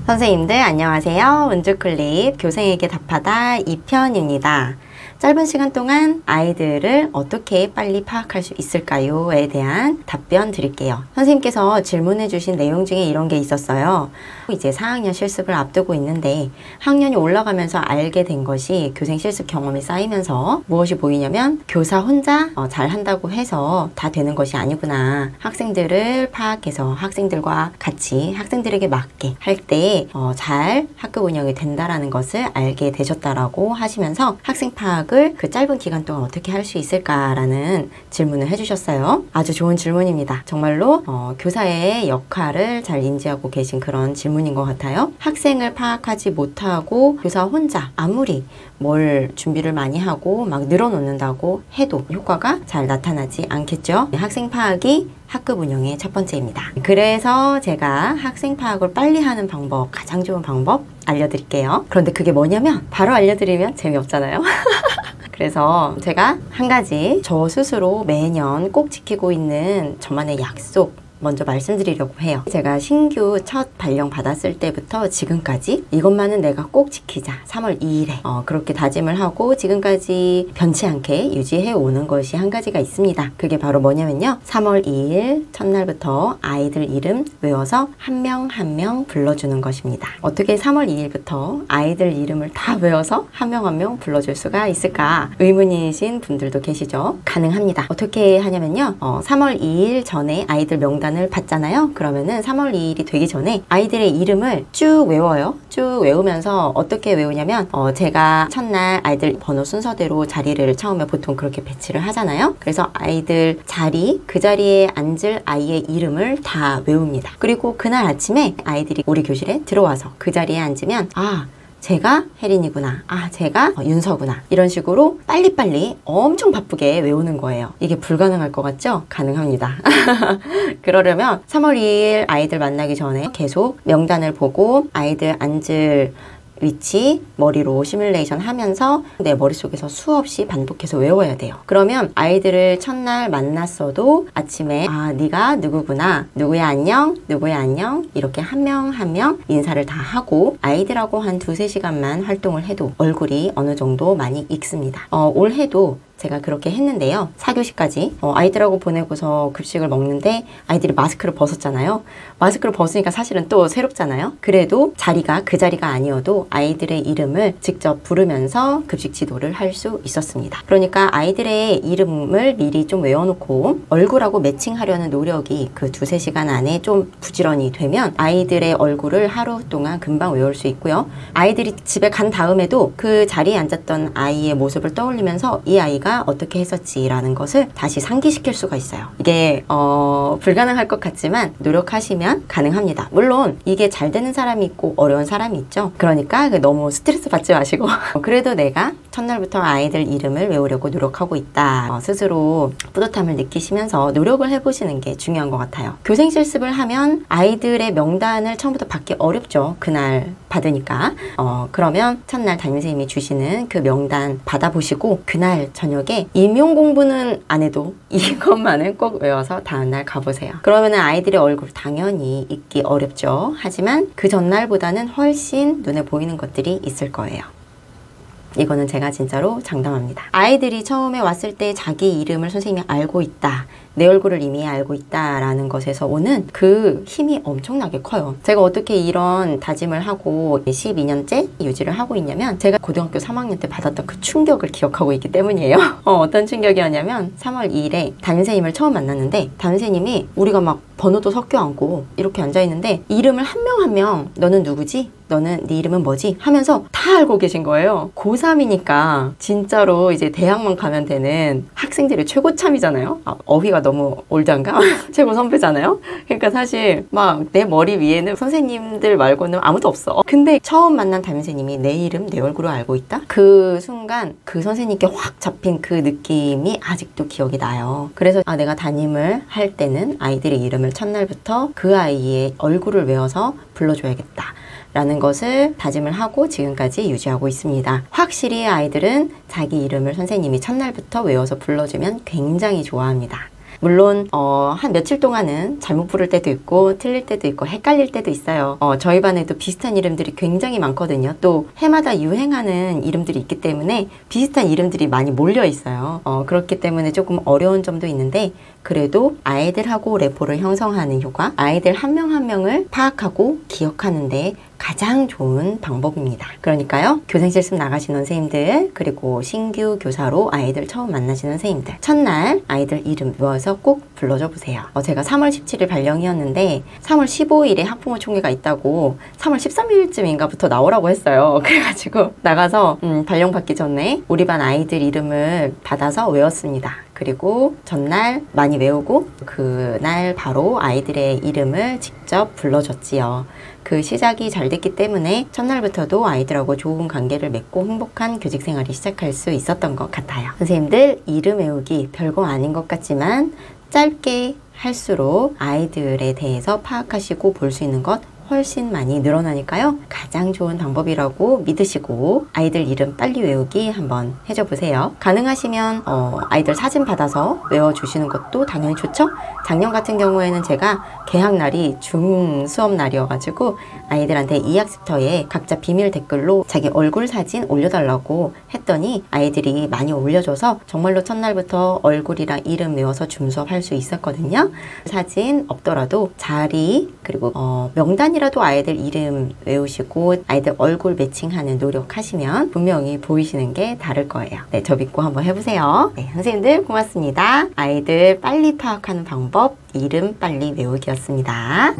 선생님들 안녕하세요. 운주클립 교생에게 답하다 2편입니다. 짧은 시간 동안 아이들을 어떻게 빨리 파악할 수 있을까요?에 대한 답변 드릴게요. 선생님께서 질문해 주신 내용 중에 이런 게 있었어요. 이제 4학년 실습을 앞두고 있는데 학년이 올라가면서 알게 된 것이 교생 실습 경험이 쌓이면서 무엇이 보이냐면 교사 혼자 잘한다고 해서 다 되는 것이 아니구나. 학생들을 파악해서 학생들과 같이 학생들에게 맞게 할 때 잘 학급 운영이 된다라는 것을 알게 되셨다라고 하시면서 학생 파악을 그 짧은 기간 동안 어떻게 할 수 있을까라는 질문을 해주셨어요. 아주 좋은 질문입니다. 정말로 교사의 역할을 잘 인지하고 계신 그런 질문인 것 같아요. 학생을 파악하지 못하고 교사 혼자 아무리 뭘 준비를 많이 하고 막 늘어놓는다고 해도 효과가 잘 나타나지 않겠죠. 학생 파악이 학급 운영의 첫 번째입니다. 그래서 제가 학생 파악을 빨리 하는 방법, 가장 좋은 방법 알려드릴게요. 그런데 그게 뭐냐면 바로 알려드리면 재미없잖아요. 그래서 제가 한 가지 저 스스로 매년 꼭 지키고 있는 저만의 약속 먼저 말씀드리려고 해요. 제가 신규 첫 발령 받았을 때부터 지금까지 이것만은 내가 꼭 지키자. 3월 2일에 그렇게 다짐을 하고 지금까지 변치 않게 유지해 오는 것이 한 가지가 있습니다. 그게 바로 뭐냐면요. 3월 2일 첫날부터 아이들 이름 외워서 한 명 한 명 불러주는 것입니다. 어떻게 3월 2일부터 아이들 이름을 다 외워서 한 명 한 명 불러줄 수가 있을까? 의문이신 분들도 계시죠? 가능합니다. 어떻게 하냐면요. 3월 2일 전에 아이들 명단 을 받잖아요. 그러면은 3월 2일이 되기 전에 아이들의 이름을 쭉 외워요. 쭉 외우면서 어떻게 외우냐면 제가 첫날 아이들 번호 순서대로 자리를 처음에 보통 그렇게 배치를 하잖아요. 그래서 아이들 자리, 그 자리에 앉을 아이의 이름을 다 외웁니다. 그리고 그날 아침에 아이들이 우리 교실에 들어와서 그 자리에 앉으면 제가 혜린이구나. 제가 윤서구나. 이런 식으로 빨리빨리 엄청 바쁘게 외우는 거예요. 이게 불가능할 것 같죠? 가능합니다. 그러려면 3월 2일 아이들 만나기 전에 계속 명단을 보고 아이들 앉을 위치 머리로 시뮬레이션 하면서 내 머릿속에서 수없이 반복해서 외워야 돼요. 그러면 아이들을 첫날 만났어도 아침에 네가 누구구나, 누구야 안녕, 누구야 안녕 이렇게 한 명 한 명 인사를 다 하고 아이들하고 한 2~3시간만 활동을 해도 얼굴이 어느 정도 많이 익습니다. 올해도 제가 그렇게 했는데요. 4교시까지 아이들하고 보내고서 급식을 먹는데 아이들이 마스크를 벗었잖아요. 마스크를 벗으니까 사실은 또 새롭잖아요. 그래도 자리가 그 자리가 아니어도 아이들의 이름을 직접 부르면서 급식 지도를 할 수 있었습니다. 그러니까 아이들의 이름을 미리 좀 외워놓고 얼굴하고 매칭하려는 노력이 그 2~3시간 안에 좀 부지런히 되면 아이들의 얼굴을 하루 동안 금방 외울 수 있고요. 아이들이 집에 간 다음에도 그 자리에 앉았던 아이의 모습을 떠올리면서 이 아이가 어떻게 했었지라는 것을 다시 상기시킬 수가 있어요. 이게 불가능할 것 같지만 노력하시면 가능합니다. 물론 이게 잘 되는 사람이 있고 어려운 사람이 있죠. 그러니까 너무 스트레스 받지 마시고 그래도 내가 첫날부터 아이들 이름을 외우려고 노력하고 있다. 스스로 뿌듯함을 느끼시면서 노력을 해보시는 게 중요한 것 같아요. 교생 실습을 하면 아이들의 명단을 처음부터 받기 어렵죠. 그날 받으니까. 그러면 첫날 담임선생님이 주시는 그 명단 받아보시고 그날 저녁에 임용 공부는 안 해도 이것만은 꼭 외워서 다음날 가보세요. 그러면은 아이들의 얼굴 당연히 잊기 어렵죠. 하지만 그 전날보다는 훨씬 눈에 보이는 것들이 있을 거예요. 이거는 제가 진짜로 장담합니다. 아이들이 처음에 왔을 때 자기 이름을 선생님이 알고 있다. 내 얼굴을 이미 알고 있다라는 것에서 오는 그 힘이 엄청나게 커요. 제가 어떻게 이런 다짐을 하고 12년째 유지를 하고 있냐면 제가 고등학교 3학년 때 받았던 그 충격을 기억하고 있기 때문이에요. 어떤 충격이었냐면 3월 2일에 담임선생님을 처음 만났는데 담임선생님이 우리가 막 번호도 섞여 앉고 이렇게 앉아있는데 이름을 한 명 한 명 너는 누구지? 너는 네 이름은 뭐지? 하면서 다 알고 계신 거예요. 고3이니까 진짜로 이제 대학만 가면 되는 학생들의 최고참이잖아요. 어휘가 너무 올드한가? 최고 선배잖아요. 그러니까 사실 막 내 머리 위에는 선생님들 말고는 아무도 없어. 근데 처음 만난 담임선생님이 내 이름 내 얼굴을 알고 있다? 그 순간 그 선생님께 확 잡힌 그 느낌이 아직도 기억이 나요. 그래서 내가 담임을 할 때는 아이들의 이름을 첫날부터 그 아이의 얼굴을 외워서 불러줘야겠다 라는 것을 다짐을 하고 지금까지 유지하고 있습니다. 확실히 아이들은 자기 이름을 선생님이 첫날부터 외워서 불러주면 굉장히 좋아합니다. 물론 한 며칠 동안은 잘못 부를 때도 있고 틀릴 때도 있고 헷갈릴 때도 있어요. 저희 반에도 비슷한 이름들이 굉장히 많거든요. 또 해마다 유행하는 이름들이 있기 때문에 비슷한 이름들이 많이 몰려 있어요. 그렇기 때문에 조금 어려운 점도 있는데 그래도 아이들하고 레포를 형성하는 효과, 아이들 한 명 한 명을 파악하고 기억하는데 가장 좋은 방법입니다. 그러니까요, 교생 실습 나가시는 선생님들, 그리고 신규 교사로 아이들 처음 만나시는 선생님들, 첫날 아이들 이름 외워서 꼭 불러줘 보세요. 제가 3월 17일 발령이었는데 3월 15일에 학부모 총회가 있다고 3월 13일쯤인가부터 나오라고 했어요. 그래가지고 나가서 발령 받기 전에 우리 반 아이들 이름을 받아서 외웠습니다. 그리고 전날 많이 외우고 그날 바로 아이들의 이름을 직접 불러줬지요. 그 시작이 잘 됐기 때문에 첫날부터도 아이들하고 좋은 관계를 맺고 행복한 교직 생활이 시작할 수 있었던 것 같아요. 선생님들 이름 외우기 별거 아닌 것 같지만 짧게 할수록 아이들에 대해서 파악하시고 볼 수 있는 것 훨씬 많이 늘어나니까요. 가장 좋은 방법이라고 믿으시고 아이들 이름 빨리 외우기 한번 해줘 보세요. 가능하시면 아이들 사진 받아서 외워주시는 것도 당연히 좋죠. 작년 같은 경우에는 제가 개학날이 중수업 날이어가지고 아이들한테 이학습터에 각자 비밀 댓글로 자기 얼굴 사진 올려달라고 했더니 아이들이 많이 올려줘서 정말로 첫날부터 얼굴이랑 이름 외워서 줌수업 할 수 있었거든요. 사진 없더라도 자리 그리고 명단이라도 아이들 이름 외우시고 아이들 얼굴 매칭하는 노력하시면 분명히 보이시는 게 다를 거예요. 네, 저 믿고 한번 해보세요. 네, 선생님들 고맙습니다. 아이들 빨리 파악하는 방법 이름 빨리 외우기였습니다.